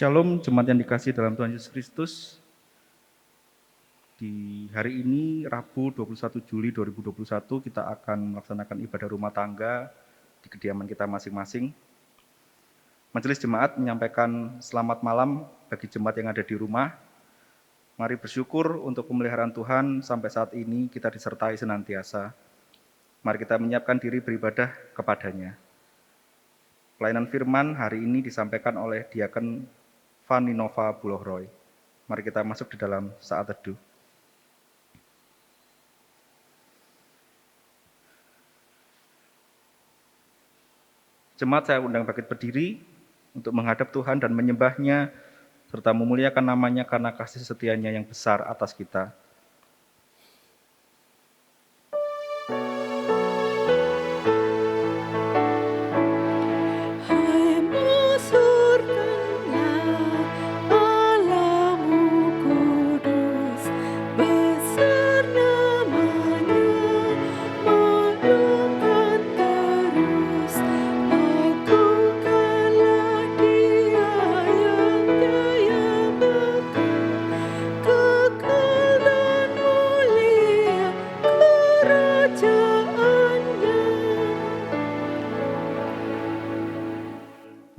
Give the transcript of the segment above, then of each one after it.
Shalom, jemaat yang dikasihi dalam Tuhan Yesus Kristus. Di hari ini, Rabu 21 Juli 2021, kita akan melaksanakan ibadah rumah tangga di kediaman kita masing-masing. Majelis Jemaat menyampaikan selamat malam bagi jemaat yang ada di rumah. Mari bersyukur untuk pemeliharaan Tuhan sampai saat ini kita disertai senantiasa. Mari kita menyiapkan diri beribadah kepadanya. Pelayanan firman hari ini disampaikan oleh Diaken Fani Nova Bulohroy. Mari kita masuk di dalam saat teduh. Jemaat saya undang bangkit berdiri untuk menghadap Tuhan dan menyembah-Nya serta memuliakan nama-Nya karena kasih setia-Nya yang besar atas kita.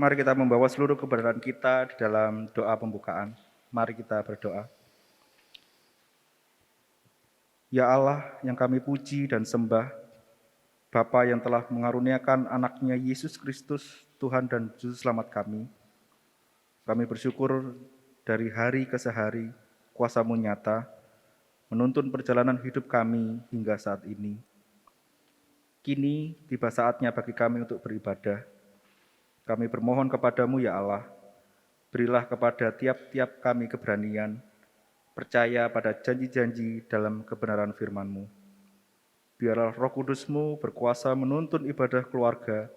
Mari kita membawa seluruh kebenaran kita di dalam doa pembukaan. Mari kita berdoa. Ya Allah yang kami puji dan sembah, Bapa yang telah mengaruniakan anaknya Yesus Kristus, Tuhan dan Juru Selamat kami. Kami bersyukur dari hari ke hari, kuasa-Mu nyata, menuntun perjalanan hidup kami hingga saat ini. Kini tiba saatnya bagi kami untuk beribadah. Kami bermohon kepadamu ya Allah, berilah kepada tiap-tiap kami keberanian, percaya pada janji-janji dalam kebenaran firman-Mu. Biarlah Roh Kudus-Mu berkuasa menuntun ibadah keluarga,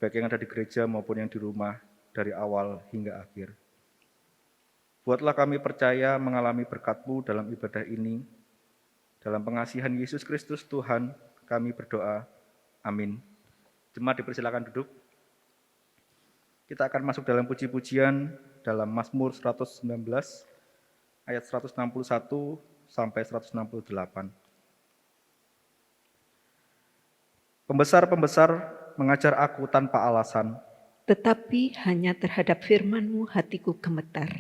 baik yang ada di gereja maupun yang di rumah, dari awal hingga akhir. Buatlah kami percaya mengalami berkat-Mu dalam ibadah ini. Dalam pengasihan Yesus Kristus Tuhan, kami berdoa. Amin. Jemaat dipersilakan duduk. Kita akan masuk dalam puji-pujian dalam Mazmur 119 ayat 161 sampai 168. Pembesar-pembesar mengajar aku tanpa alasan, tetapi hanya terhadap firman-Mu hatiku gemetar.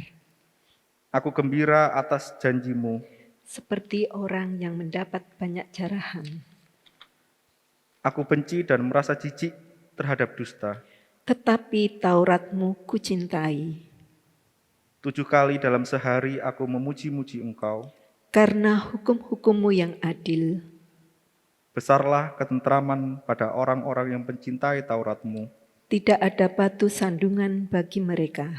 Aku gembira atas janji-Mu, seperti orang yang mendapat banyak jarahan. Aku benci dan merasa jijik terhadap dusta. Tetapi Taurat-Mu kucintai. 7 kali dalam sehari aku memuji-muji Engkau. Karena hukum-hukum-Mu yang adil. Besarlah ketentraman pada orang-orang yang mencintai Taurat-Mu. Tidak ada batu sandungan bagi mereka.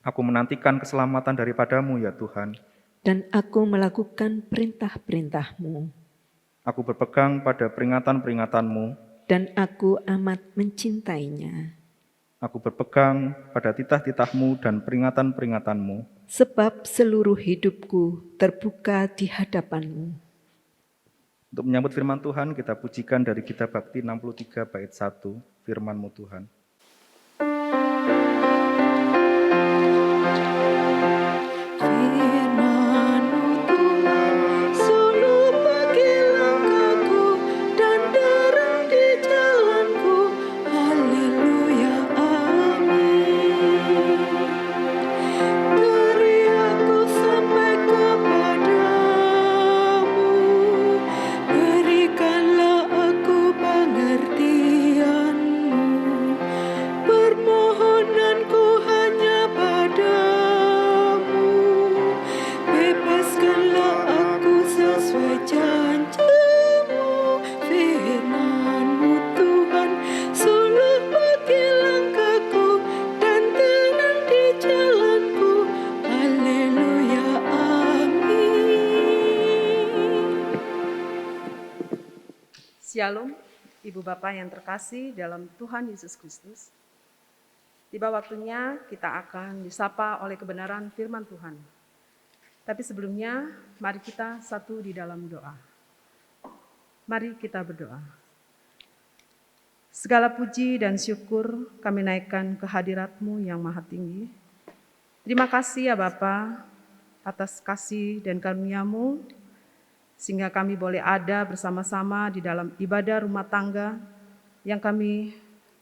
Aku menantikan keselamatan daripada-Mu ya Tuhan. Dan aku melakukan perintah-perintah-Mu. Aku berpegang pada peringatan-peringatan-Mu. Dan aku amat mencintainya. Aku berpegang pada titah-titah-Mu dan peringatan-peringatan-Mu. Sebab seluruh hidupku terbuka di hadapan-Mu. Untuk menyambut firman Tuhan, kita pujikan dari Kitab Bakti 63 bait 1, firman-Mu Tuhan. Shalom, Ibu Bapak yang terkasih dalam Tuhan Yesus Kristus. Tiba waktunya kita akan disapa oleh kebenaran firman Tuhan. Tapi sebelumnya, mari kita satu di dalam doa. Mari kita berdoa. Segala puji dan syukur kami naikkan ke hadirat-Mu yang maha tinggi. Terima kasih ya Bapa atas kasih dan karunia-Mu, sehingga kami boleh ada bersama-sama di dalam ibadah rumah tangga yang kami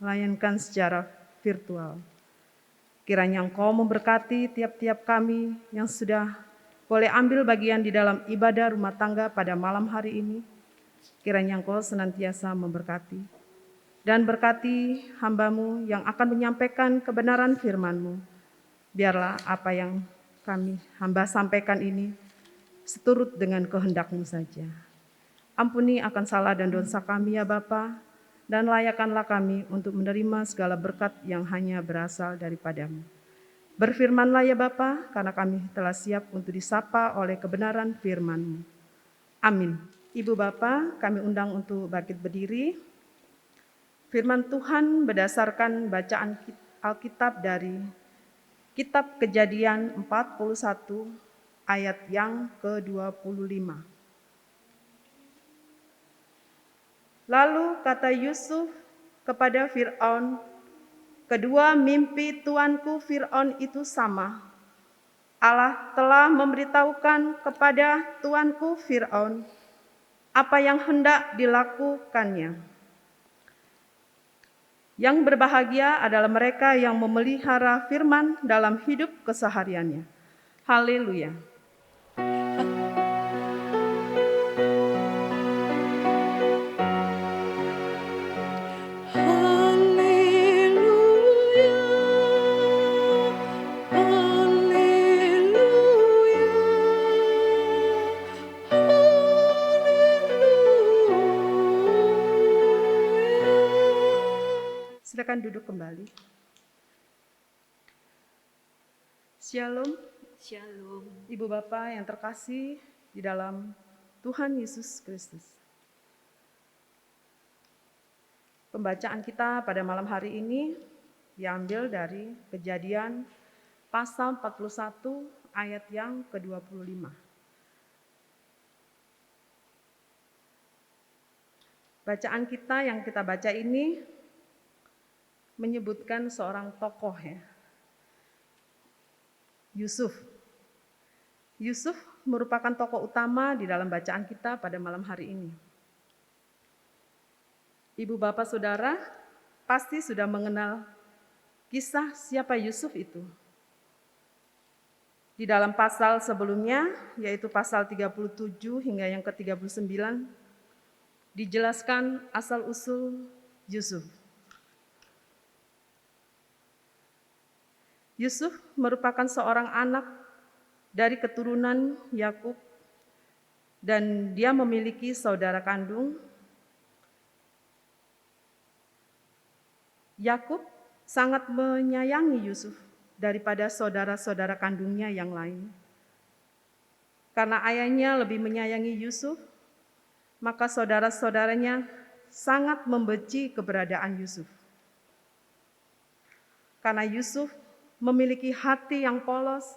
layankan secara virtual. Kiranya Engkau memberkati tiap-tiap kami yang sudah boleh ambil bagian di dalam ibadah rumah tangga pada malam hari ini. Kiranya Engkau senantiasa memberkati dan berkati hamba-Mu yang akan menyampaikan kebenaran firman-Mu. Biarlah apa yang kami hamba sampaikan ini seturut dengan kehendak-Mu saja. Ampuni akan salah dan dosa kami ya Bapa, dan layakkanlah kami untuk menerima segala berkat yang hanya berasal daripada-Mu. Berfirmanlah ya Bapa, karena kami telah siap untuk disapa oleh kebenaran firman-Mu. Amin. Ibu Bapa, kami undang untuk bangkit berdiri. Firman Tuhan berdasarkan bacaan Alkitab dari Kitab Kejadian 41 ayat yang ke-25. Lalu kata Yusuf kepada Fir'aun, kedua mimpi tuanku Fir'aun itu sama. Allah telah memberitahukan kepada tuanku Fir'aun apa yang hendak dilakukannya. Yang berbahagia adalah mereka yang memelihara firman dalam hidup kesehariannya. Haleluya. Silakan duduk kembali. Shalom, Shalom. Ibu Bapa yang terkasih di dalam Tuhan Yesus Kristus. Pembacaan kita pada malam hari ini diambil dari Kejadian pasal 41 ayat yang ke-25. Bacaan kita yang kita baca ini menyebutkan seorang tokoh ya, Yusuf. Yusuf merupakan tokoh utama di dalam bacaan kita pada malam hari ini. Ibu bapak saudara pasti sudah mengenal kisah siapa Yusuf itu. Di dalam pasal sebelumnya, yaitu pasal 37 hingga yang ke-39, dijelaskan asal-usul Yusuf. Yusuf merupakan seorang anak dari keturunan Yakub dan dia memiliki saudara kandung. Yakub sangat menyayangi Yusuf daripada saudara-saudara kandungnya yang lain. Karena ayahnya lebih menyayangi Yusuf, maka saudara-saudaranya sangat membenci keberadaan Yusuf. Karena Yusuf memiliki hati yang polos,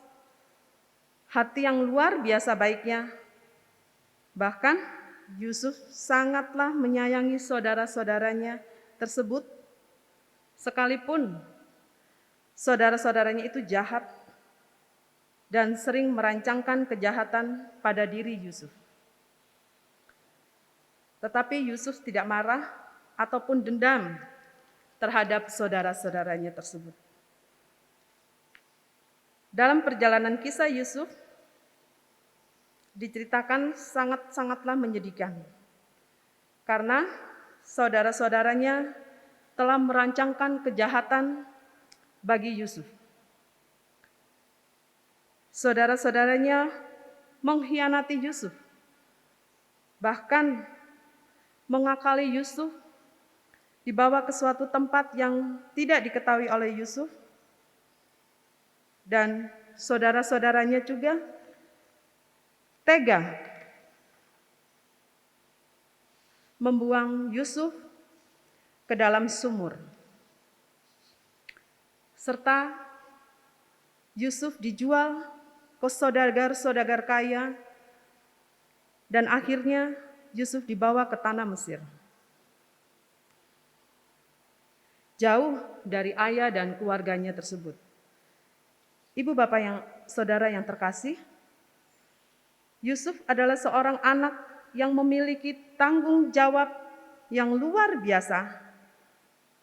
hati yang luar biasa baiknya. Bahkan Yusuf sangatlah menyayangi saudara-saudaranya tersebut, sekalipun saudara-saudaranya itu jahat dan sering merancangkan kejahatan pada diri Yusuf. Tetapi Yusuf tidak marah ataupun dendam terhadap saudara-saudaranya tersebut. Dalam perjalanan kisah Yusuf diceritakan sangat-sangatlah menyedihkan. Karena saudara-saudaranya telah merancangkan kejahatan bagi Yusuf. Saudara-saudaranya mengkhianati Yusuf. Bahkan mengakali Yusuf dibawa ke suatu tempat yang tidak diketahui oleh Yusuf. Dan saudara-saudaranya juga tega membuang Yusuf ke dalam sumur. Serta Yusuf dijual ke saudagar-saudagar kaya dan akhirnya Yusuf dibawa ke tanah Mesir. Jauh dari ayah dan keluarganya tersebut. Ibu bapak yang saudara yang terkasih, Yusuf adalah seorang anak yang memiliki tanggung jawab yang luar biasa,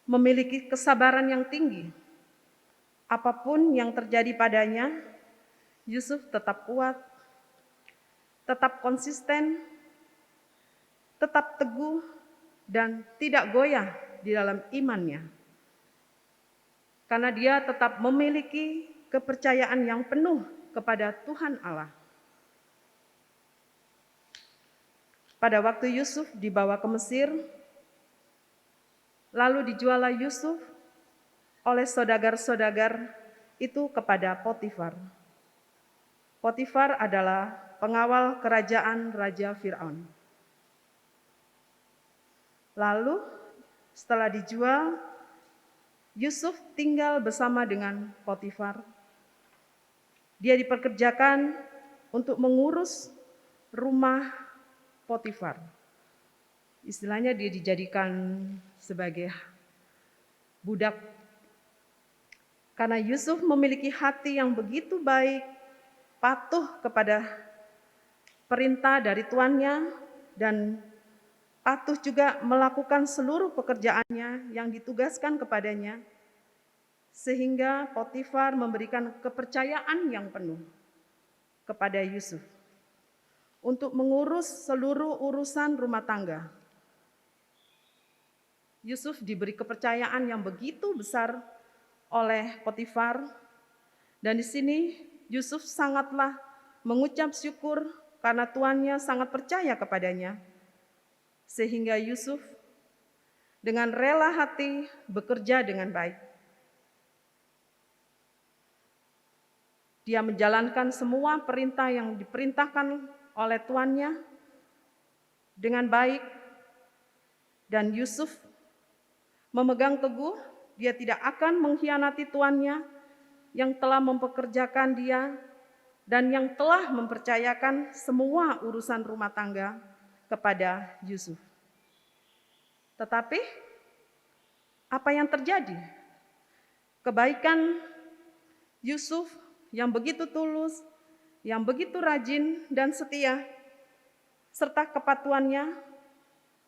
memiliki kesabaran yang tinggi. Apapun yang terjadi padanya, Yusuf tetap kuat, tetap konsisten, tetap teguh, dan tidak goyah di dalam imannya. Karena dia tetap memiliki kepercayaan yang penuh kepada Tuhan Allah. Pada waktu Yusuf dibawa ke Mesir, lalu dijuallah Yusuf oleh saudagar-saudagar itu kepada Potifar. Potifar adalah pengawal kerajaan Raja Fir'aun. Lalu setelah dijual, Yusuf tinggal bersama dengan Potifar. Dia diperkerjakan untuk mengurus rumah Potifar. Istilahnya dia dijadikan sebagai budak. Karena Yusuf memiliki hati yang begitu baik, patuh kepada perintah dari tuannya, dan patuh juga melakukan seluruh pekerjaannya yang ditugaskan kepadanya, sehingga Potifar memberikan kepercayaan yang penuh kepada Yusuf untuk mengurus seluruh urusan rumah tangga. Yusuf diberi kepercayaan yang begitu besar oleh Potifar, dan di sini Yusuf sangatlah mengucap syukur karena tuannya sangat percaya kepadanya, sehingga Yusuf dengan rela hati bekerja dengan baik. Dia menjalankan semua perintah yang diperintahkan oleh tuannya dengan baik, dan Yusuf memegang teguh dia tidak akan mengkhianati tuannya yang telah mempekerjakan dia dan yang telah mempercayakan semua urusan rumah tangga kepada Yusuf. Tetapi apa yang terjadi? Kebaikan Yusuf yang begitu tulus, yang begitu rajin dan setia, serta kepatuhannya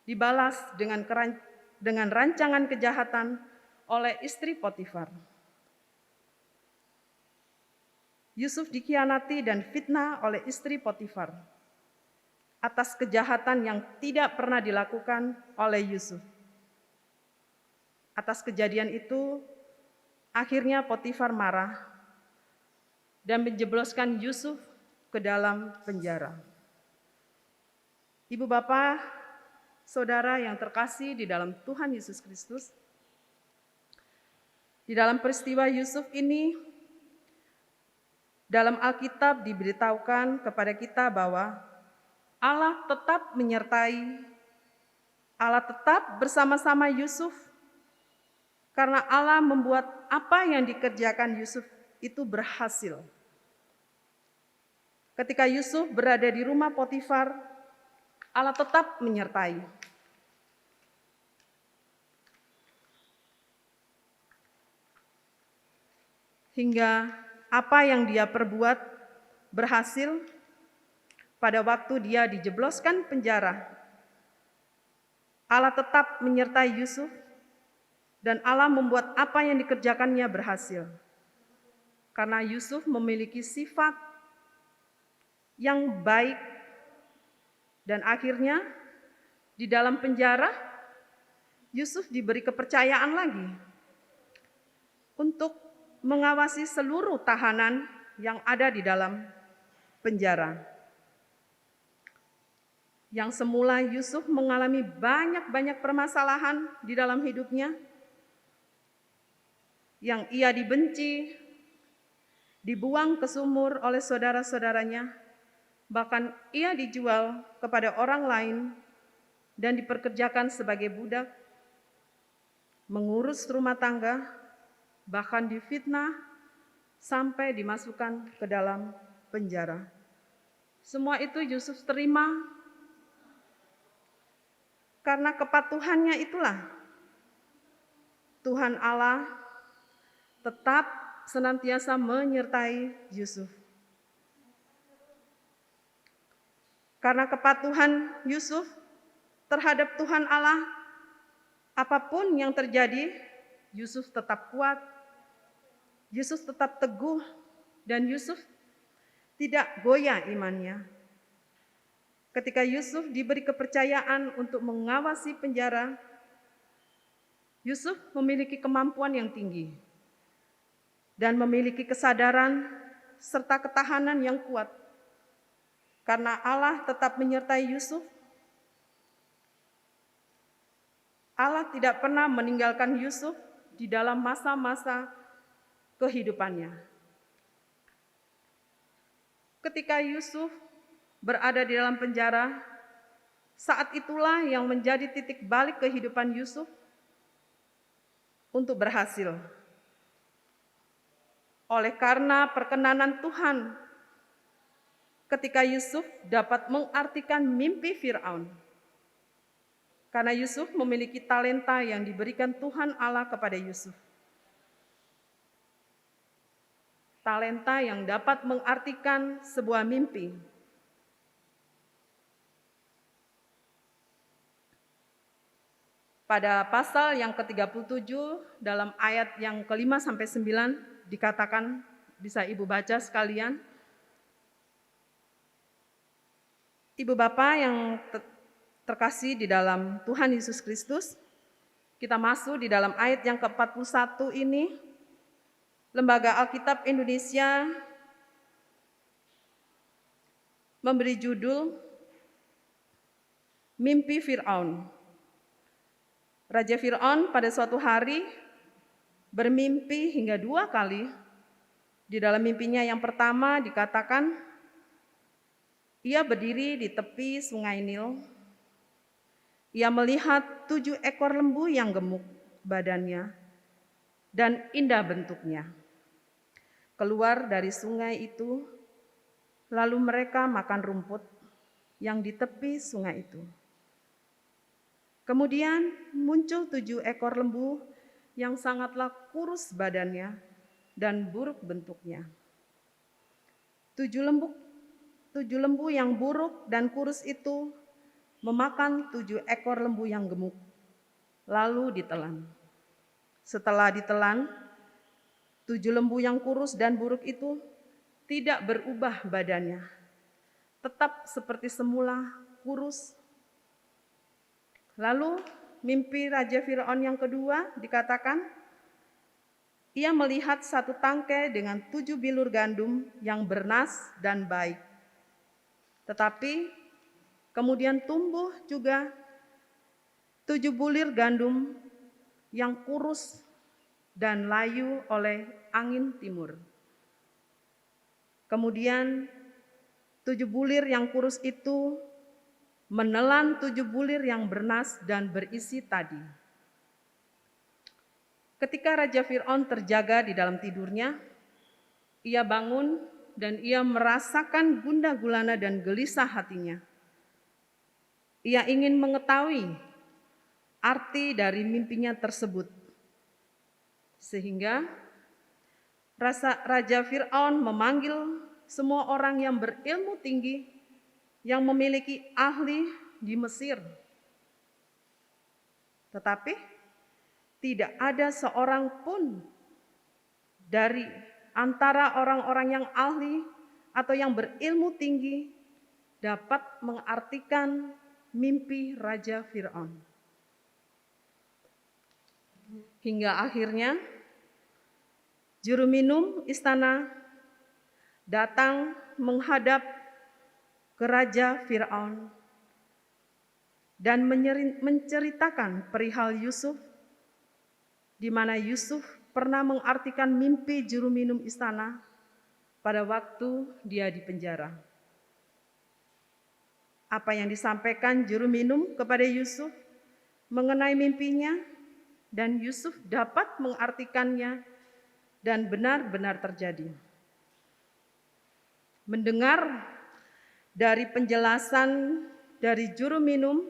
dibalas dengan rancangan kejahatan oleh istri Potifar. Yusuf dikhianati dan fitnah oleh istri Potifar atas kejahatan yang tidak pernah dilakukan oleh Yusuf. Atas kejadian itu, akhirnya Potifar marah dan menjebloskan Yusuf ke dalam penjara. Ibu bapak, saudara yang terkasih di dalam Tuhan Yesus Kristus, di dalam peristiwa Yusuf ini, dalam Alkitab diberitahukan kepada kita bahwa Allah tetap menyertai, Allah tetap bersama-sama Yusuf, karena Allah membuat apa yang dikerjakan Yusuf itu berhasil. Ketika Yusuf berada di rumah Potifar, Allah tetap menyertai. Hingga apa yang dia perbuat berhasil. Pada waktu dia dijebloskan penjara, Allah tetap menyertai Yusuf dan Allah membuat apa yang dikerjakannya berhasil. Karena Yusuf memiliki sifat yang baik, dan akhirnya di dalam penjara Yusuf diberi kepercayaan lagi untuk mengawasi seluruh tahanan yang ada di dalam penjara. Yang semula Yusuf mengalami banyak permasalahan di dalam hidupnya, yang ia dibenci, dibuang ke sumur oleh saudara-saudaranya, bahkan ia dijual kepada orang lain dan diperkerjakan sebagai budak, mengurus rumah tangga, bahkan difitnah sampai dimasukkan ke dalam penjara. Semua itu Yusuf terima karena kepatuhannya itulah Tuhan Allah tetap senantiasa menyertai Yusuf. Karena kepatuhan Yusuf terhadap Tuhan Allah, apapun yang terjadi, Yusuf tetap kuat, Yusuf tetap teguh, dan Yusuf tidak goyah imannya. Ketika Yusuf diberi kepercayaan untuk mengawasi penjara, Yusuf memiliki kemampuan yang tinggi dan memiliki kesadaran serta ketahanan yang kuat. Karena Allah tetap menyertai Yusuf, Allah tidak pernah meninggalkan Yusuf di dalam masa-masa kehidupannya. Ketika Yusuf berada di dalam penjara, saat itulah yang menjadi titik balik kehidupan Yusuf untuk berhasil. Oleh karena perkenanan Tuhan, ketika Yusuf dapat mengartikan mimpi Firaun. Karena Yusuf memiliki talenta yang diberikan Tuhan Allah kepada Yusuf. Talenta yang dapat mengartikan sebuah mimpi. Pada pasal yang ke-37 dalam ayat yang ke-5 sampai 9 dikatakan, bisa Ibu baca sekalian. Ibu Bapak yang terkasih di dalam Tuhan Yesus Kristus, kita masuk di dalam ayat yang ke-41 ini. Lembaga Alkitab Indonesia memberi judul Mimpi Firaun. Raja Firaun pada suatu hari bermimpi hingga 2 kali. Di dalam mimpinya yang pertama dikatakan, ia berdiri di tepi sungai Nil. Ia melihat 7 ekor lembu yang gemuk badannya dan indah bentuknya. Keluar dari sungai itu, lalu mereka makan rumput yang di tepi sungai itu. Kemudian muncul 7 ekor lembu yang sangatlah kurus badannya dan buruk bentuknya. 7 lembu yang buruk dan kurus itu memakan 7 ekor lembu yang gemuk, lalu ditelan. Setelah ditelan, 7 lembu yang kurus dan buruk itu tidak berubah badannya, tetap seperti semula kurus. Lalu mimpi Raja Firaun yang kedua dikatakan, ia melihat 1 tangkai dengan 7 bilur gandum yang bernas dan baik. Tetapi kemudian tumbuh juga 7 bulir gandum yang kurus dan layu oleh angin timur. Kemudian 7 bulir yang kurus itu menelan 7 bulir yang bernas dan berisi tadi. Ketika Raja Firaun terjaga di dalam tidurnya, ia bangun dan ia merasakan gundah gulana dan gelisah hatinya. Ia ingin mengetahui arti dari mimpinya tersebut. Sehingga Raja Firaun memanggil semua orang yang berilmu tinggi yang memiliki ahli di Mesir. Tetapi tidak ada seorang pun dari antara orang-orang yang ahli atau yang berilmu tinggi dapat mengartikan mimpi Raja Firaun. Hingga akhirnya juru minum istana datang menghadap ke Raja Firaun dan menceritakan perihal Yusuf, di mana Yusuf pernah mengartikan mimpi juru minum istana pada waktu dia di penjara. Apa yang disampaikan juru minum kepada Yusuf mengenai mimpinya, dan Yusuf dapat mengartikannya dan benar-benar terjadi. Mendengar dari penjelasan dari juru minum,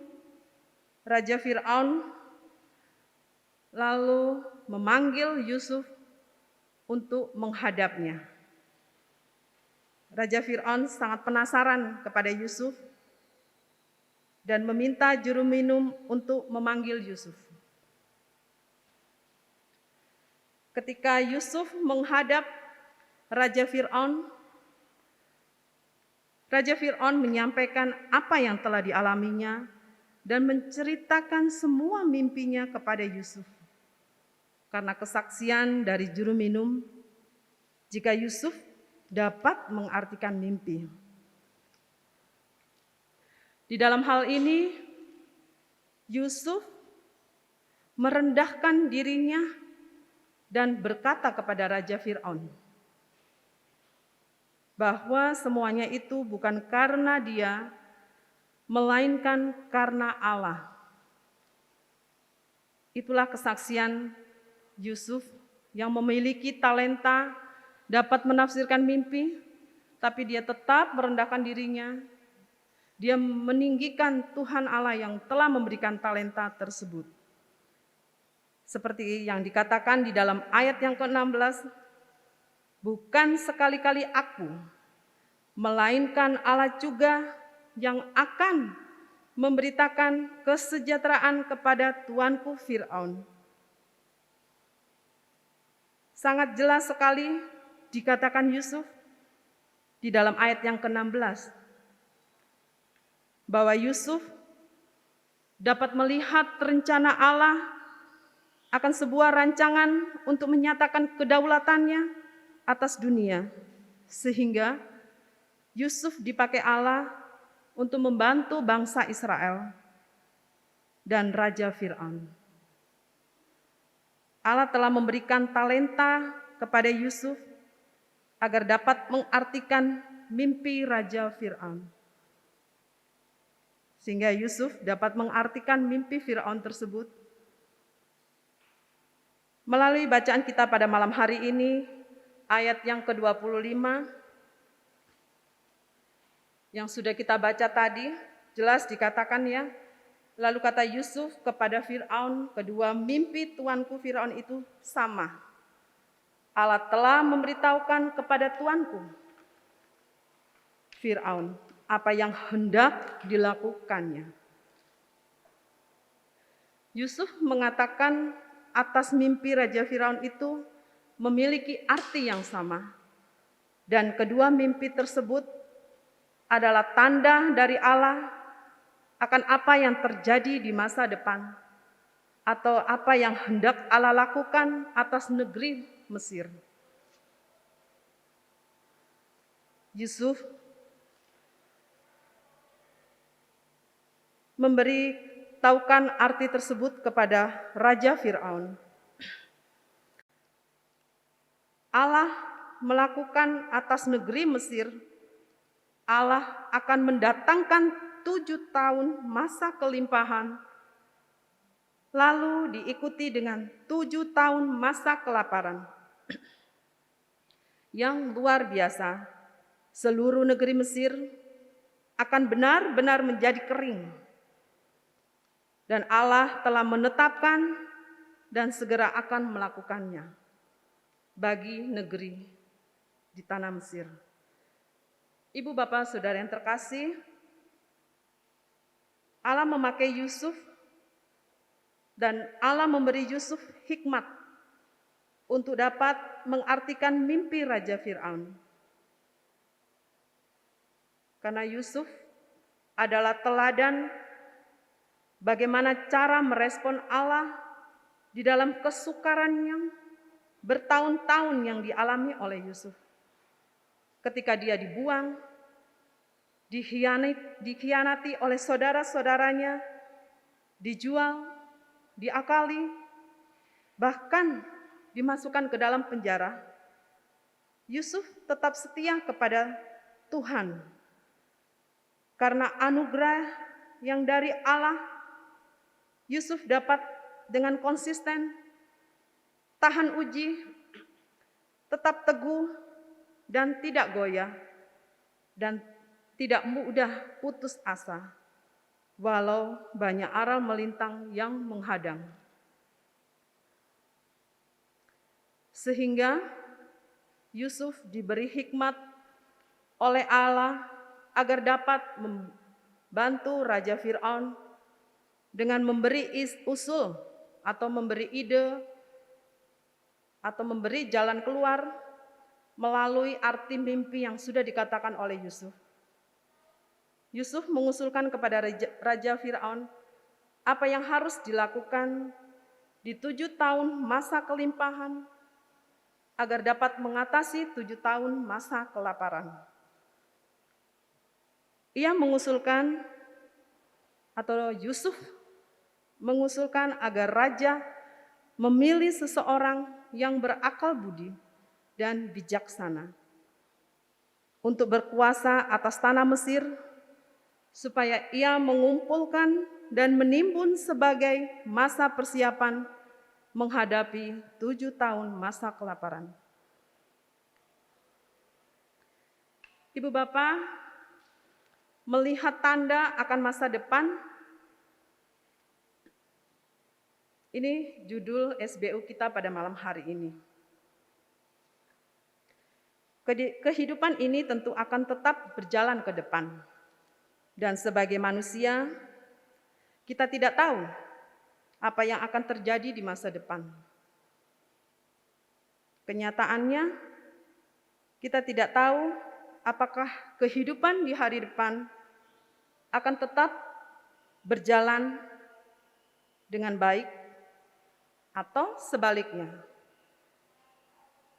Raja Firaun lalu memanggil Yusuf untuk menghadapnya. Raja Fir'aun sangat penasaran kepada Yusuf dan meminta juru minum untuk memanggil Yusuf. Ketika Yusuf menghadap Raja Fir'aun menyampaikan apa yang telah dialaminya dan menceritakan semua mimpinya kepada Yusuf. Karena kesaksian dari juru minum, jika Yusuf dapat mengartikan mimpi. Di dalam hal ini, Yusuf merendahkan dirinya dan berkata kepada Raja Fir'aun bahwa semuanya itu bukan karena dia, melainkan karena Allah. Itulah kesaksian Yusuf yang memiliki talenta dapat menafsirkan mimpi, tapi dia tetap merendahkan dirinya. Dia meninggikan Tuhan Allah yang telah memberikan talenta tersebut. Seperti yang dikatakan di dalam ayat yang ke-16, bukan sekali-kali aku, melainkan Allah juga yang akan memberitakan kesejahteraan kepada tuanku Fir'aun. Sangat jelas sekali dikatakan Yusuf di dalam ayat yang ke-16 bahwa Yusuf dapat melihat rencana Allah akan sebuah rancangan untuk menyatakan kedaulatannya atas dunia, sehingga Yusuf dipakai Allah untuk membantu bangsa Israel dan Raja Fir'aun. Allah telah memberikan talenta kepada Yusuf agar dapat mengartikan mimpi Raja Fir'aun. Sehingga Yusuf dapat mengartikan mimpi Fir'aun tersebut. Melalui bacaan kita pada malam hari ini, ayat yang ke-25 yang sudah kita baca tadi, jelas dikatakan ya, lalu kata Yusuf kepada Fir'aun, kedua mimpi tuanku Fir'aun itu sama. Allah telah memberitahukan kepada tuanku Fir'aun apa yang hendak dilakukannya. Yusuf mengatakan atas mimpi Raja Fir'aun itu memiliki arti yang sama. Dan kedua mimpi tersebut adalah tanda dari Allah akan apa yang terjadi di masa depan atau apa yang hendak Allah lakukan atas negeri Mesir. Yusuf memberitahukan arti tersebut kepada Raja Fir'aun. Allah melakukan atas negeri Mesir, Allah akan mendatangkan 7 tahun masa kelimpahan, lalu diikuti dengan 7 tahun masa kelaparan. Yang luar biasa, seluruh negeri Mesir akan benar-benar menjadi kering. Dan Allah telah menetapkan dan segera akan melakukannya bagi negeri di tanah Mesir. Ibu, Bapak, Saudara yang terkasih, Allah memakai Yusuf dan Allah memberi Yusuf hikmat untuk dapat mengartikan mimpi Raja Fir'aun. Karena Yusuf adalah teladan bagaimana cara merespon Allah di dalam kesukaran yang bertahun-tahun yang dialami oleh Yusuf. Ketika dia dibuang, dikhianati oleh saudara-saudaranya, dijual, diakali, bahkan dimasukkan ke dalam penjara, Yusuf tetap setia kepada Tuhan. Karena anugerah yang dari Allah, Yusuf dapat dengan konsisten tahan uji, tetap teguh dan tidak goyah, dan tidak mudah putus asa, walau banyak aral melintang yang menghadang. Sehingga Yusuf diberi hikmat oleh Allah agar dapat membantu Raja Fir'aun dengan memberi usul atau memberi ide atau memberi jalan keluar melalui arti mimpi yang sudah dikatakan oleh Yusuf. Yusuf mengusulkan kepada Raja Fir'aun apa yang harus dilakukan di 7 tahun masa kelimpahan agar dapat mengatasi 7 tahun masa kelaparan. Ia mengusulkan, atau Yusuf mengusulkan agar raja memilih seseorang yang berakal budi dan bijaksana untuk berkuasa atas tanah Mesir, supaya ia mengumpulkan dan menimbun sebagai masa persiapan menghadapi 7 tahun masa kelaparan. Ibu Bapak, melihat tanda akan masa depan, ini judul SBU kita pada malam hari ini. Kehidupan ini tentu akan tetap berjalan ke depan. Dan sebagai manusia, kita tidak tahu apa yang akan terjadi di masa depan. Kenyataannya, kita tidak tahu apakah kehidupan di hari depan akan tetap berjalan dengan baik atau sebaliknya.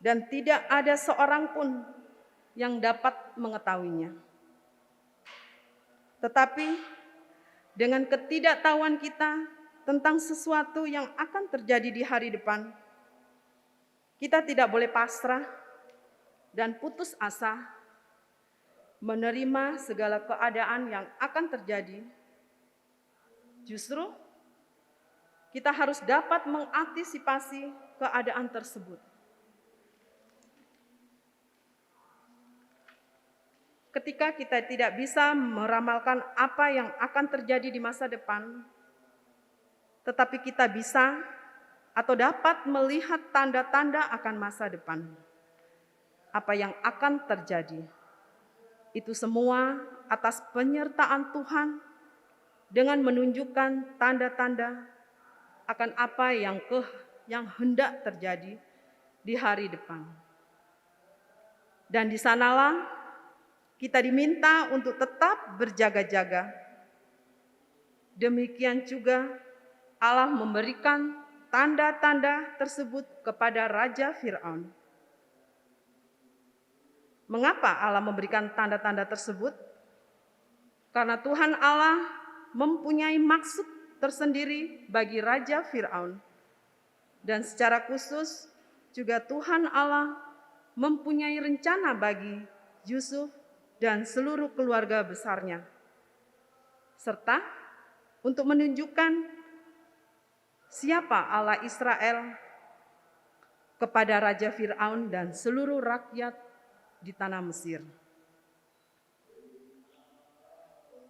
Dan tidak ada seorang pun yang dapat mengetahuinya. Tetapi dengan ketidaktahuan kita tentang sesuatu yang akan terjadi di hari depan, kita tidak boleh pasrah dan putus asa menerima segala keadaan yang akan terjadi. Justru kita harus dapat mengantisipasi keadaan tersebut. Ketika kita tidak bisa meramalkan apa yang akan terjadi di masa depan, tetapi kita bisa atau dapat melihat tanda-tanda akan masa depan. Apa yang akan terjadi. Itu semua atas penyertaan Tuhan dengan menunjukkan tanda-tanda akan apa yang hendak terjadi di hari depan. Dan di sanalah kita diminta untuk tetap berjaga-jaga. Demikian juga Allah memberikan tanda-tanda tersebut kepada Raja Fir'aun. Mengapa Allah memberikan tanda-tanda tersebut? Karena Tuhan Allah mempunyai maksud tersendiri bagi Raja Fir'aun. Dan secara khusus juga Tuhan Allah mempunyai rencana bagi Yusuf dan seluruh keluarga besarnya. Serta untuk menunjukkan siapa Allah Israel kepada Raja Fir'aun dan seluruh rakyat di tanah Mesir.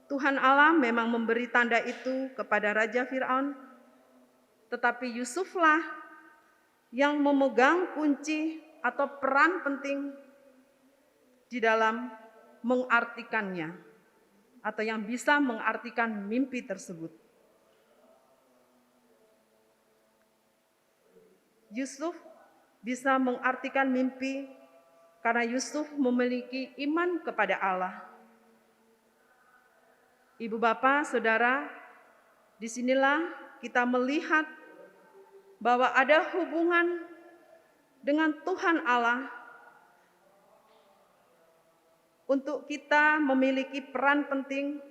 Tuhan Allah memang memberi tanda itu kepada Raja Fir'aun, tetapi Yusuflah yang memegang kunci atau peran penting di dalam mengartikannya, atau yang bisa mengartikan mimpi tersebut. Yusuf bisa mengartikan mimpi karena Yusuf memiliki iman kepada Allah. Ibu bapak, saudara, disinilah kita melihat bahwa ada hubungan dengan Tuhan Allah untuk kita memiliki peran penting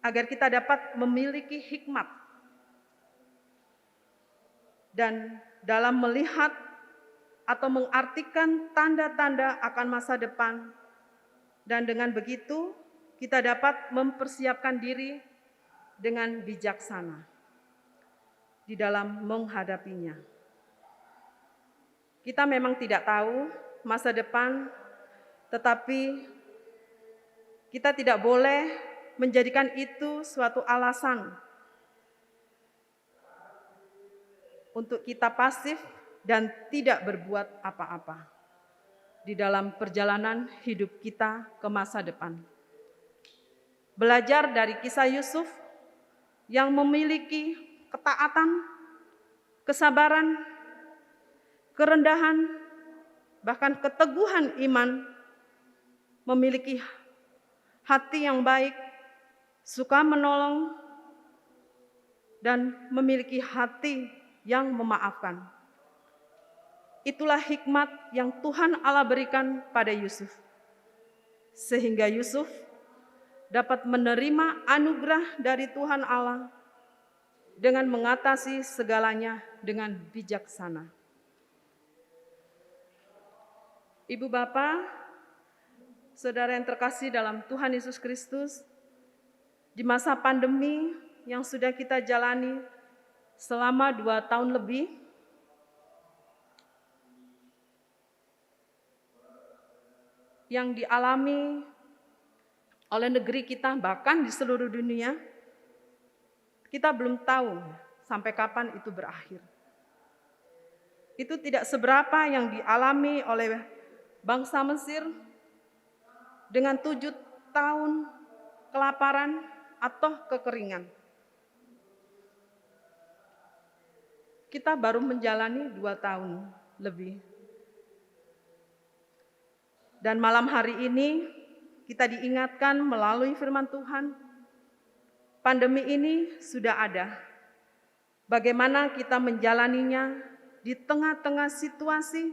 agar kita dapat memiliki hikmat. Dan dalam melihat atau mengartikan tanda-tanda akan masa depan, dan dengan begitu kita dapat mempersiapkan diri dengan bijaksana di dalam menghadapinya. Kita memang tidak tahu masa depan, tetapi kita tidak boleh menjadikan itu suatu alasan untuk kita pasif dan tidak berbuat apa-apa. di dalam perjalanan hidup kita ke masa depan. Belajar dari kisah Yusuf yang memiliki ketaatan, kesabaran, kerendahan, bahkan keteguhan iman, memiliki hati yang baik, suka menolong, dan memiliki hati yang memaafkan. Itulah hikmat yang Tuhan Allah berikan pada Yusuf, sehingga Yusuf dapat menerima anugerah dari Tuhan Allah dengan mengatasi segalanya dengan bijaksana. Ibu Bapa, saudara yang terkasih dalam Tuhan Yesus Kristus, di masa pandemi yang sudah kita jalani selama 2 tahun lebih, yang dialami oleh negeri kita, bahkan di seluruh dunia, kita belum tahu sampai kapan itu berakhir. Itu tidak seberapa yang dialami oleh bangsa Mesir dengan 7 tahun kelaparan atau kekeringan. Kita baru menjalani 2 tahun lebih. Dan malam hari ini kita diingatkan melalui firman Tuhan, pandemi ini sudah ada. Bagaimana kita menjalaninya di tengah-tengah situasi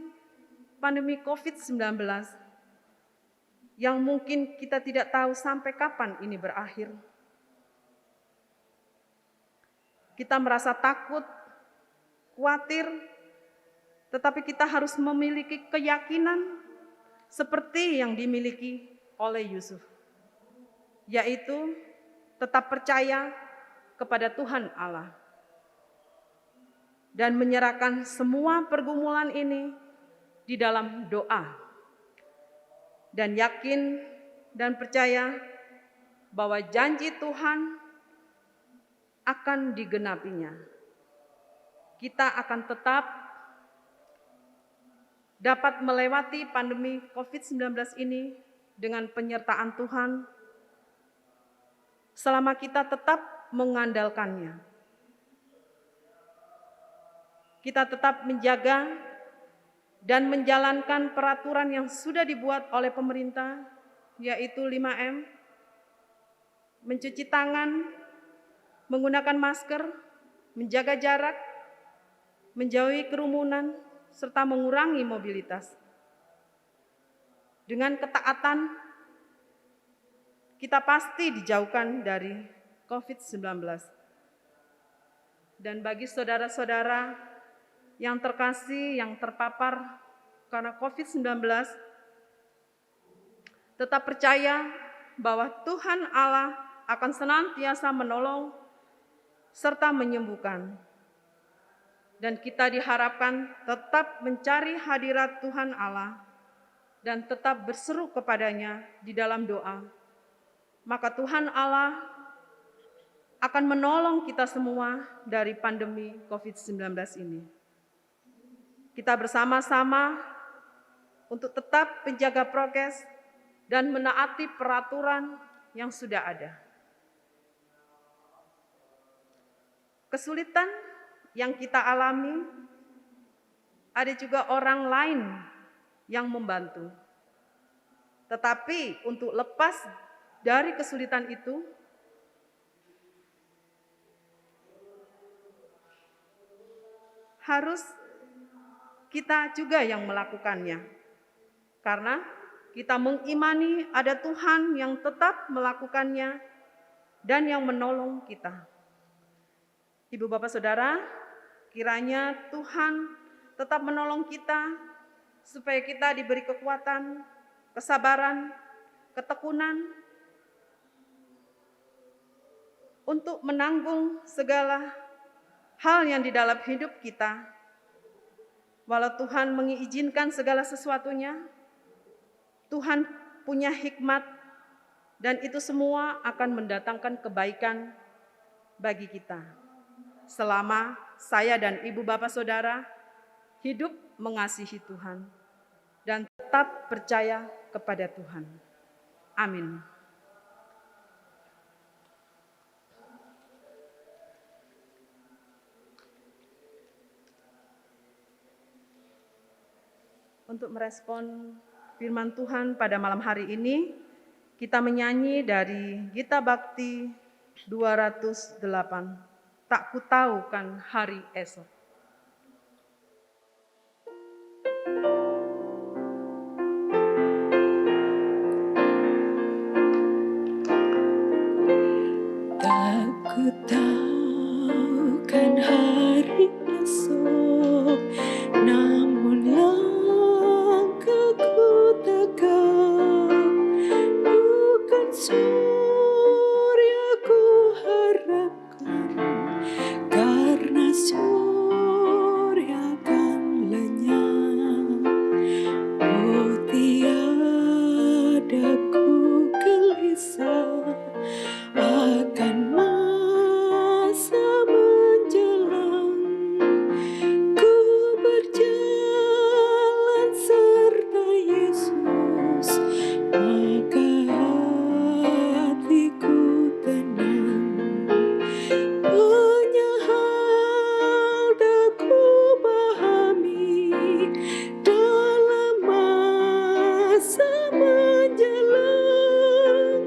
pandemi COVID-19 yang mungkin kita tidak tahu sampai kapan ini berakhir. Kita merasa takut, khawatir, tetapi kita harus memiliki keyakinan seperti yang dimiliki oleh Yusuf, yaitu tetap percaya kepada Tuhan Allah dan menyerahkan semua pergumulan ini di dalam doa, dan yakin dan percaya bahwa janji Tuhan akan digenapinya. Kita akan tetap dapat melewati pandemi COVID-19 ini dengan penyertaan Tuhan selama kita tetap mengandalkannya. Kita tetap menjaga dan menjalankan peraturan yang sudah dibuat oleh pemerintah, yaitu 5M, mencuci tangan, menggunakan masker, menjaga jarak, menjauhi kerumunan, serta mengurangi mobilitas. Dengan ketaatan, kita pasti dijauhkan dari COVID-19. Dan bagi saudara-saudara yang terkasih, yang terpapar karena COVID-19, tetap percaya bahwa Tuhan Allah akan senantiasa menolong serta menyembuhkan. Dan kita diharapkan tetap mencari hadirat Tuhan Allah dan tetap berseru kepadanya di dalam doa. Maka Tuhan Allah akan menolong kita semua dari pandemi COVID-19 ini. Kita bersama-sama untuk tetap menjaga prokes dan menaati peraturan yang sudah ada. Kesulitan yang kita alami, ada juga orang lain yang membantu. Tetapi untuk lepas dari kesulitan itu, harus kita juga yang melakukannya. Karena kita mengimani ada Tuhan yang tetap melakukannya dan yang menolong kita. Ibu, Bapak, Saudara, kiranya Tuhan tetap menolong kita supaya kita diberi kekuatan, kesabaran, ketekunan untuk menanggung segala hal yang di dalam hidup kita. Walau Tuhan mengizinkan segala sesuatunya, Tuhan punya hikmat dan itu semua akan mendatangkan kebaikan bagi kita. Selama saya dan Ibu, Bapak, Saudara hidup mengasihi Tuhan dan tetap tetap percaya kepada Tuhan. Amin. Untuk merespon firman Tuhan pada malam hari ini, kita menyanyi dari Gita Bakti 208, Tak Ku Tahu Kan Hari Esok. Tak ku tahu kan hari esok, namun langkahku tegak. Bukan surya ku harapkan, karena surya kan lenyap. Oh, tiada ku gelisah akan masa menjelang. Ku berjalan serta Yesus, maka hatiku tenang. Banyak hal dah ku pahami dalam masa menjelang,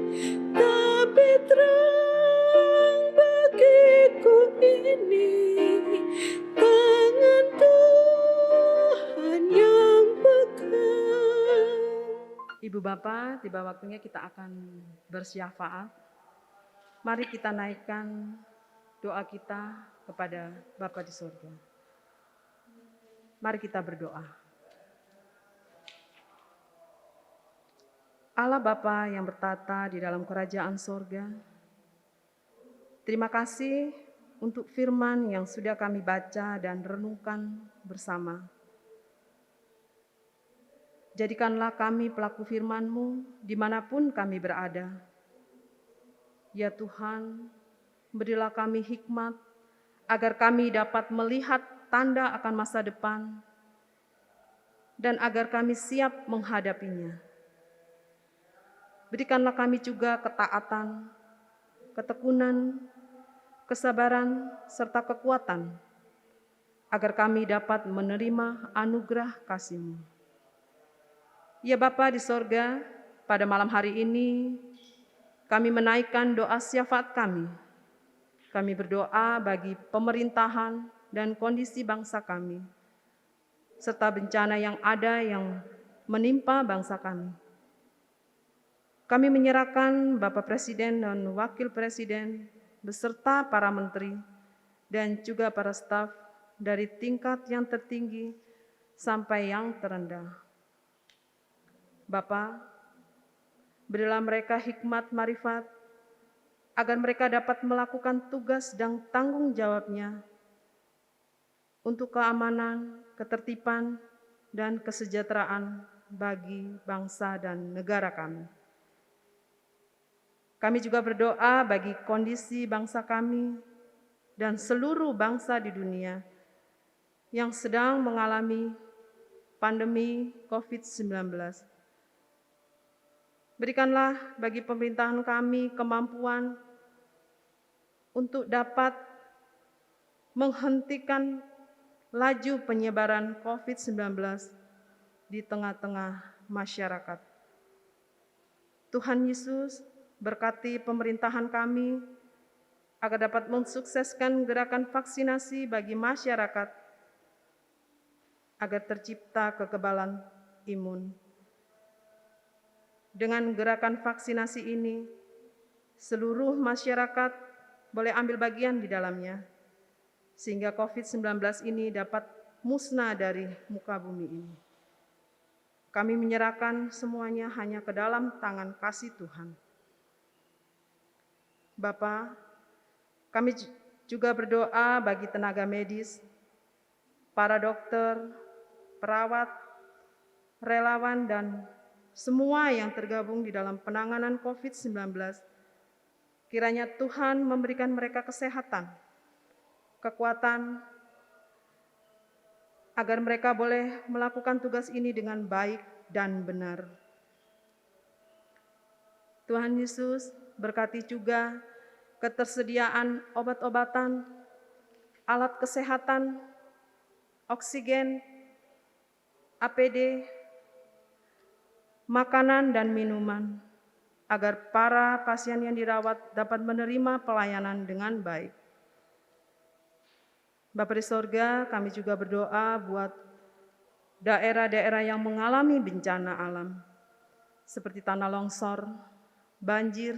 tapi terang bagiku ini tangan Tuhan yang pegang. Ibu Bapa, tiba waktunya kita akan bersyafaat. Mari kita naikkan doa kita kepada Bapa di surga. Mari kita berdoa. Allah Bapa yang bertata di dalam kerajaan sorga, terima kasih untuk firman yang sudah kami baca dan renungkan bersama. Jadikanlah kami pelaku firman-Mu dimanapun kami berada. Ya Tuhan, berilah kami hikmat agar kami dapat melihat tanda akan masa depan dan agar kami siap menghadapinya. Berikanlah kami juga ketaatan, ketekunan, kesabaran, serta kekuatan agar kami dapat menerima anugerah kasih-Mu. Ya Bapa di sorga, pada malam hari ini kami menaikkan doa syafaat kami. Kami berdoa bagi pemerintahan dan kondisi bangsa kami, serta bencana yang ada yang menimpa bangsa kami. Kami menyerahkan Bapak Presiden dan Wakil Presiden beserta para menteri dan juga para staf dari tingkat yang tertinggi sampai yang terendah. Bapa, berilah mereka hikmat marifat agar mereka dapat melakukan tugas dan tanggung jawabnya untuk keamanan, ketertiban, dan kesejahteraan bagi bangsa dan negara kami. Kami juga berdoa bagi kondisi bangsa kami dan seluruh bangsa di dunia yang sedang mengalami pandemi COVID-19. Berikanlah bagi pemerintahan kami kemampuan untuk dapat menghentikan laju penyebaran COVID-19 di tengah-tengah masyarakat. Tuhan Yesus, berkati pemerintahan kami agar dapat mensukseskan gerakan vaksinasi bagi masyarakat agar tercipta kekebalan imun. Dengan gerakan vaksinasi ini, seluruh masyarakat boleh ambil bagian di dalamnya, sehingga COVID-19 ini dapat musnah dari muka bumi ini. Kami menyerahkan semuanya hanya ke dalam tangan kasih Tuhan. Bapa, kami juga berdoa bagi tenaga medis, para dokter, perawat, relawan, dan semua yang tergabung di dalam penanganan COVID-19. Kiranya Tuhan memberikan mereka kesehatan, kekuatan, agar mereka boleh melakukan tugas ini dengan baik dan benar. Tuhan Yesus, berkati juga ketersediaan obat-obatan, alat kesehatan, oksigen, APD, makanan dan minuman, agar para pasien yang dirawat dapat menerima pelayanan dengan baik. Bapa di sorga, kami juga berdoa buat daerah-daerah yang mengalami bencana alam, seperti tanah longsor, banjir,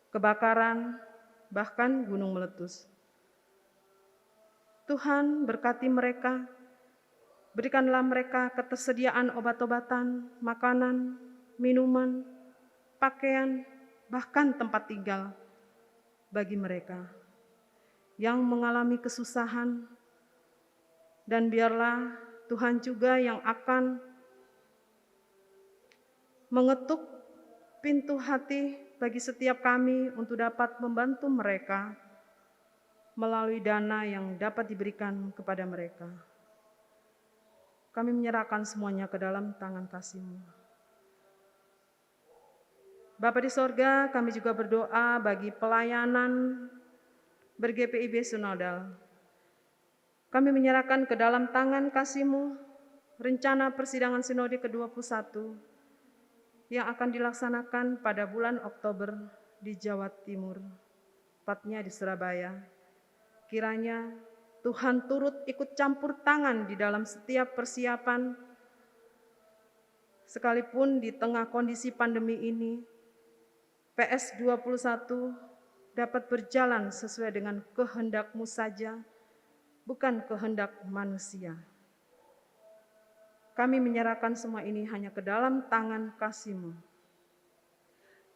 kebakaran, bahkan gunung meletus. Tuhan berkati mereka, berikanlah mereka ketersediaan obat-obatan, makanan, minuman, pakaian, bahkan tempat tinggal bagi mereka yang mengalami kesusahan, dan biarlah Tuhan juga yang akan mengetuk pintu hati bagi setiap kami untuk dapat membantu mereka melalui dana yang dapat diberikan kepada mereka. Kami menyerahkan semuanya ke dalam tangan kasih-Mu. Bapa di sorga, kami juga berdoa bagi pelayanan ber-GPIB Sinodal. Kami menyerahkan ke dalam tangan kasih-Mu rencana persidangan sinode ke-21 yang akan dilaksanakan pada bulan Oktober di Jawa Timur, tepatnya di Surabaya. Kiranya Tuhan turut ikut campur tangan di dalam setiap persiapan, sekalipun di tengah kondisi pandemi ini, PS21 dapat berjalan sesuai dengan kehendak-Mu saja, bukan kehendak manusia. Kami menyerahkan semua ini hanya ke dalam tangan kasih-Mu.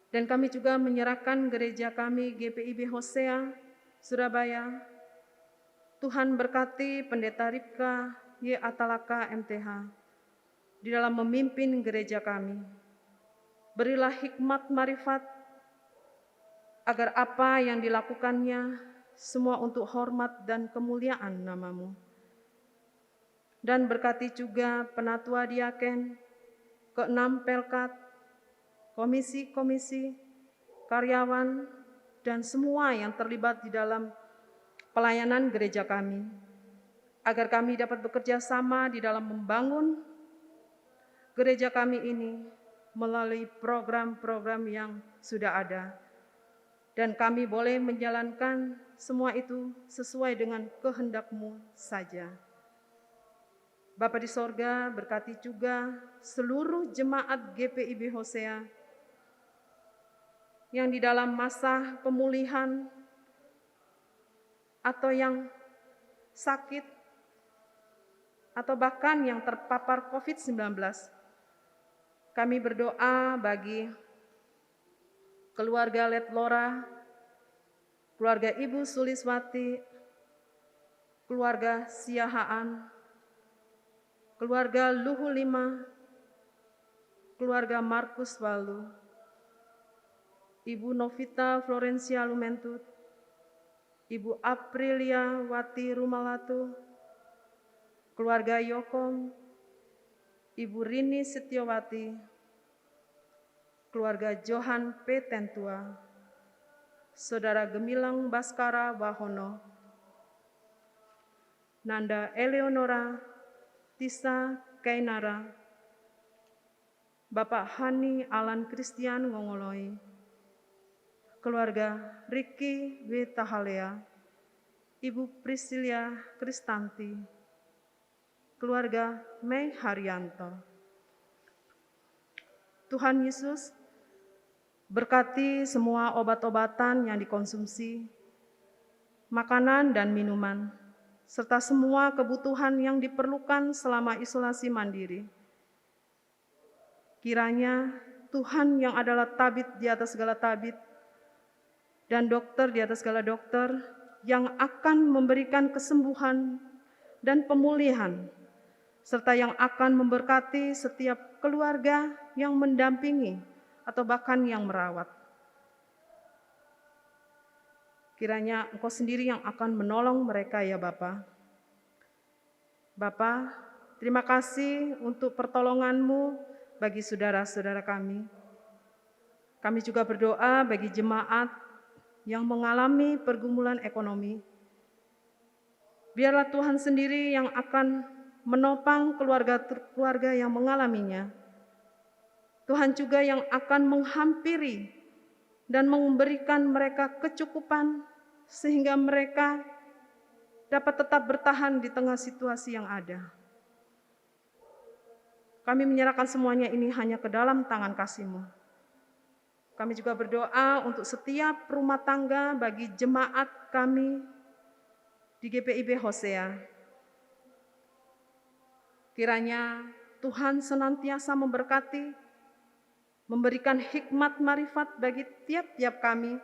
Dan kami juga menyerahkan gereja kami GPIB Hosea, Surabaya. Tuhan berkati Pendeta Ripka Y. Atalaka MTH di dalam memimpin gereja kami. Berilah hikmat marifat agar apa yang dilakukannya semua untuk hormat dan kemuliaan nama-Mu. Dan berkati juga penatua diaken, ke-6 Pelkat, komisi-komisi, karyawan, dan semua yang terlibat di dalam pelayanan gereja kami, agar kami dapat bekerja sama di dalam membangun gereja kami ini melalui program-program yang sudah ada. Dan kami boleh menjalankan semua itu sesuai dengan kehendak-Mu saja. Bapa di sorga, berkati juga seluruh jemaat GPIB Hosea yang di dalam masa pemulihan atau yang sakit atau bahkan yang terpapar COVID-19. Kami berdoa bagi keluarga Letlora, keluarga Ibu Suliswati, keluarga Siahaan, keluarga Luhu Lima, keluarga Markus Walu, Ibu Novita Florencia Lumentut, Ibu Aprilia Wati Rumalatu, keluarga Yokom, Ibu Rini Setiawati, keluarga Johan P. Tentua, Saudara Gemilang Baskara Wahono, Nanda Eleonora, Tisa Kainara, Bapak Hani Alan Christian Ngongoloi, keluarga Riki W. Tahalea, Ibu Priscilia Kristanti, keluarga Mei Haryanto. Tuhan Yesus, berkati semua obat-obatan yang dikonsumsi, makanan dan minuman, serta semua kebutuhan yang diperlukan selama isolasi mandiri. Kiranya Tuhan yang adalah tabib di atas segala tabib dan dokter di atas segala dokter yang akan memberikan kesembuhan dan pemulihan, serta yang akan memberkati setiap keluarga yang mendampingi atau bahkan yang merawat. Kiranya Engkau sendiri yang akan menolong mereka ya Bapa. Bapa, terima kasih untuk pertolongan-Mu bagi saudara-saudara kami. Kami juga berdoa bagi jemaat yang mengalami pergumulan ekonomi. Biarlah Tuhan sendiri yang akan menopang keluarga-keluarga yang mengalaminya. Tuhan juga yang akan menghampiri dan memberikan mereka kecukupan sehingga mereka dapat tetap bertahan di tengah situasi yang ada. Kami menyerahkan semuanya ini hanya ke dalam tangan kasih-Mu. Kami juga berdoa untuk setiap rumah tangga bagi jemaat kami di GPIB Hosea. Kiranya Tuhan senantiasa memberkati, memberikan hikmat marifat bagi tiap-tiap kami,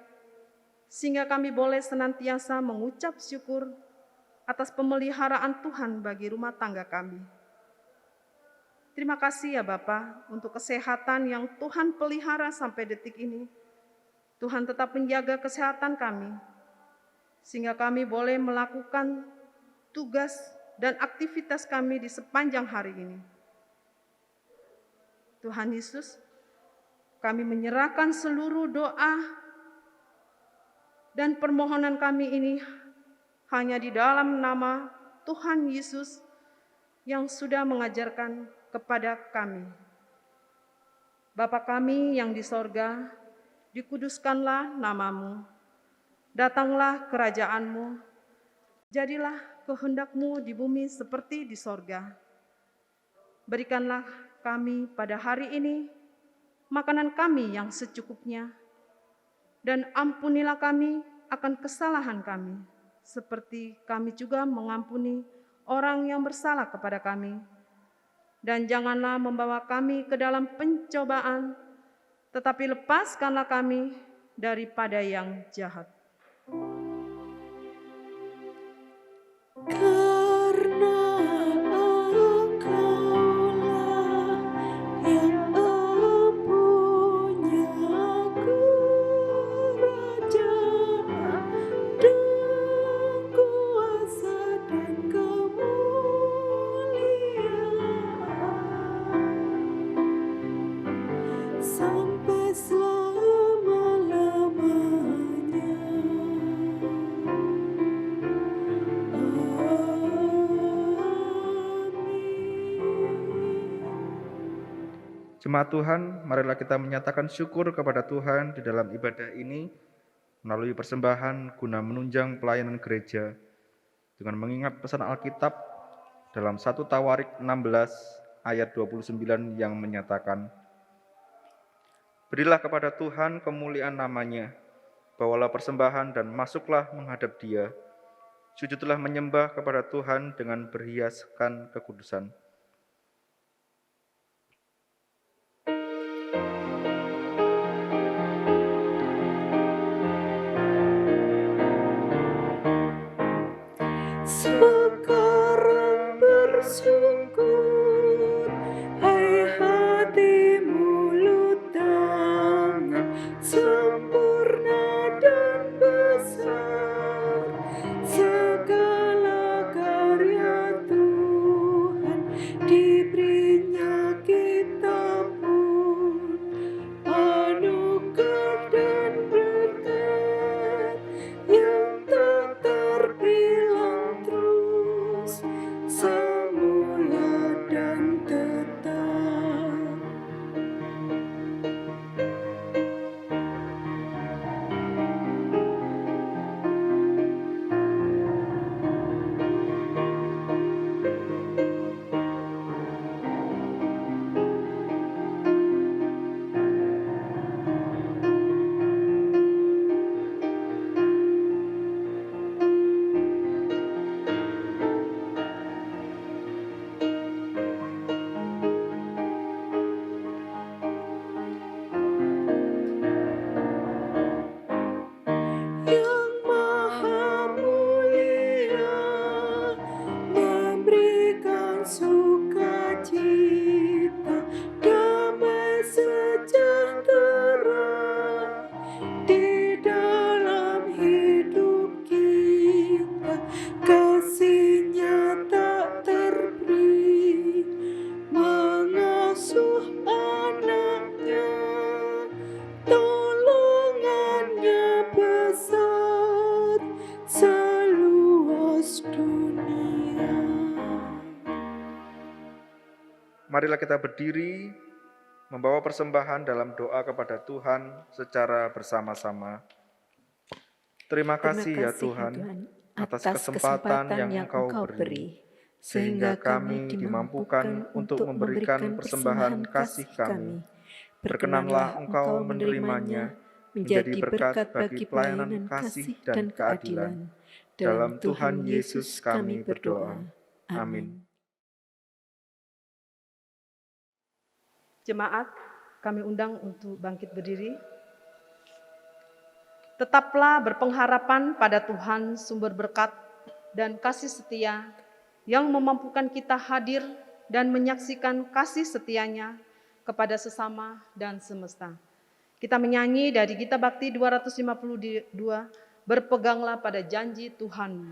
sehingga kami boleh senantiasa mengucap syukur atas pemeliharaan Tuhan bagi rumah tangga kami. Terima kasih ya Bapa untuk kesehatan yang Tuhan pelihara sampai detik ini. Tuhan tetap menjaga kesehatan kami, sehingga kami boleh melakukan tugas dan aktivitas kami di sepanjang hari ini. Tuhan Yesus, kami menyerahkan seluruh doa dan permohonan kami ini hanya di dalam nama Tuhan Yesus yang sudah mengajarkan kepada kami. Bapa kami yang di sorga, dikuduskanlah nama-Mu, datanglah kerajaan-Mu, jadilah kehendak-Mu di bumi seperti di sorga. Berikanlah kami pada hari ini makanan kami yang secukupnya, dan ampunilah kami akan kesalahan kami, seperti kami juga mengampuni orang yang bersalah kepada kami. Dan janganlah membawa kami ke dalam pencobaan, tetapi lepaskanlah kami daripada yang jahat. Karena Engkaulah yang mempunyai kerajaan dan kuasa dan kemuliaan sampai selama-lamanya. Jemaat Tuhan, marilah kita menyatakan syukur kepada Tuhan di dalam ibadah ini melalui persembahan guna menunjang pelayanan gereja dengan mengingat pesan Alkitab dalam 1 Tawarik 16 ayat 29 yang menyatakan, "Berilah kepada Tuhan kemuliaan namanya, bawalah persembahan dan masuklah menghadap Dia. Sujudlah menyembah kepada Tuhan dengan berhiaskan kekudusan." Sekarang bersyukur, hai hati, mulut, tangan, sempurna dan besar. Segala karya Tuhan diberinya kita pun anugerah dan berkat yang tak terbilang terus. Marilah kita berdiri, membawa persembahan dalam doa kepada Tuhan secara bersama-sama. Terima kasih ya Tuhan atas kesempatan yang Engkau beri, sehingga kami dimampukan untuk memberikan persembahan kasih kami. Berkenanlah Engkau menerimanya menjadi berkat bagi pelayanan kasih dan keadilan. Dalam Tuhan Yesus kami berdoa. Amin. Jemaat, kami undang untuk bangkit berdiri. Tetaplah berpengharapan pada Tuhan sumber berkat dan kasih setia yang memampukan kita hadir dan menyaksikan kasih setianya kepada sesama dan semesta. Kita menyanyi dari Gita Bakti 252, berpeganglah pada janji Tuhan.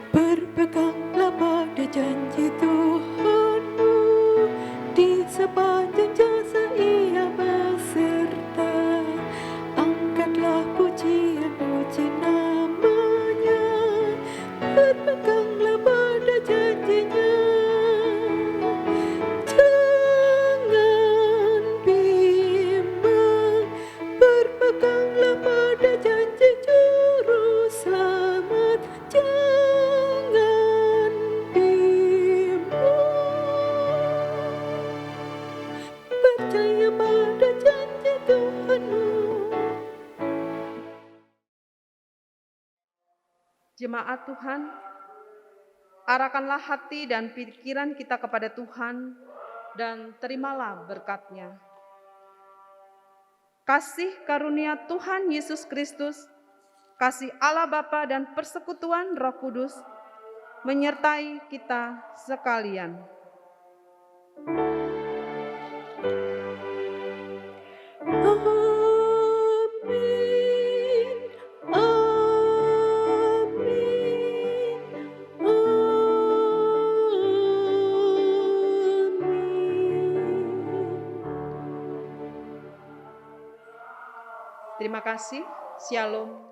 Berpeganglah pada janji Tuhanmu, di sepanjang jasa Ia beserta. Angkatlah puji namanya, berpeganglah pada janjinya. Jangan bimbang, berpeganglah pada janji Juru Selamat. Jangan bimbang, percaya pada janji Tuhanmu. Jemaat Tuhan, arahkanlah hati dan pikiran kita kepada Tuhan dan terimalah berkat-Nya. Kasih karunia Tuhan Yesus Kristus, kasih Allah Bapa dan persekutuan Roh Kudus menyertai kita sekalian. Amin, amin, amin. Terima kasih. Shalom.